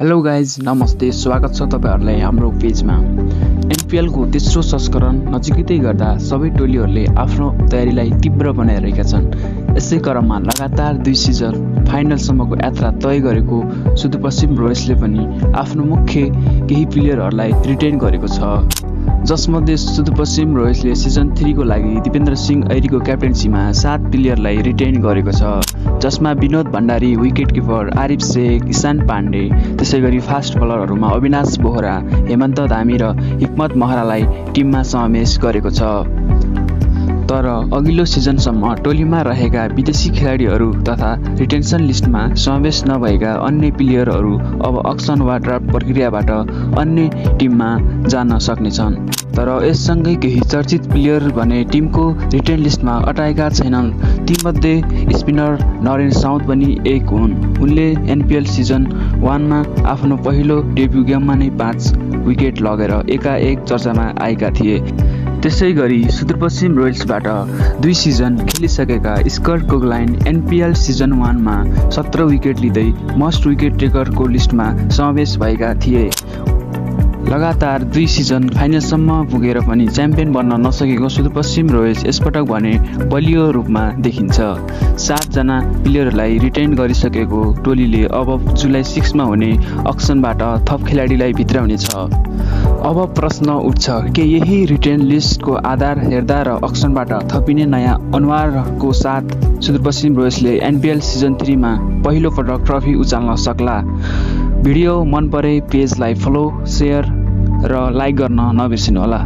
Hello guys, नमस्ते। स्वागत छ तपाईहरुलाई हाम्रो पेजमा। एनपीएल को तेस्रो संस्करण नजिकै गर्दा सबै टोलीहरूले आफ्नो तयारीलाई तीव्र बनाइरहेका छन्। यसै क्रममा लगातार 2 सिजन फाइनलसम्मको यात्रा तय गरेको सुदूरपश्चिम रोयल्सले पनि आफ्नो मुख्य केही प्लेयरहरूलाई रिटेन गरेको छ, जसमध्ये सुदूरपश्चिम रोयल्सले सिजन 3 को लागि दिपेन्द्र सिंह ऐरीको क्याप्टेन्सीमा 7 प्लेयरलाई रिटेन गरेको छ, जसमा विनोद भण्डारी, विकेट किपर आरिफ शेख, ईशान पाण्डे, त्यसैगरी फास्ट बलरहरूमा अविनाश बोहरा, हेमन्त धामी र हिक्मत महरालाई टिममा समावेश गरेको छ। तर अघिल्लो सिजनसम्म टोलीमा रहेका विदेशी खेलाडीहरू तथा रिटेन्सन लिस्टमा समावेश नभएका अन्य प्लेयरहरू अब अक्सन वा ड्राफ्ट प्रक्रियाबाट अन्य टिममा जान सक्नेछन्। तर यससँगै केही चर्चित प्लेयर भने टिमको रिटेन लिस्टमा अटाएका छैनन्। तीमध्ये स्पिनर नरेन साउथ पनि एक हुन्। उनले एनपीएल सिजन 1 मा आफ्नो पहिलो डेब्यू गेममा नै 5 विकेट लगेर एकाएक चर्चामा आएका थिए। त्यसैगरी सुदूरपश्चिम रोयल्सबाट 2 सिजन खेलिसकेका स्कट कोगलाइन एनपीएल सिजन 1 मा 17 विकेट लिँदै मस्ट विकेट टेकरको लिस्टमा समावेश भएका थिए। लगातार 2 सिजन फाइनलसम्म पुगेर पनि च्याम्पियन बन्न नसकेको सुदूरपश्चिम रोयल्स यसपटक भने बलियो रूपमा देखिन्छ। 7 जना प्लेयरलाई रिटेन गरिसकेको टोलीले अब जुलाई 6 मा हुने अक्सनबाट थप खेलाडीलाई भित्राउनेछ। अब प्रश्न उठ्छ के यही रिटेन लिस्टको आधार हेर्दा र अक्सनबाट थपिने नयाँ अनुहारको साथ सुदूरपश्चिम रोयल्सले एनपीएल सिजन 3 मा पहिलो पटक ट्रफी उचाल्न सक्ला? भिडियो मन परे पेजलाई फलो, शेयर र लाइक गर्न नबिर्सिनुहोला।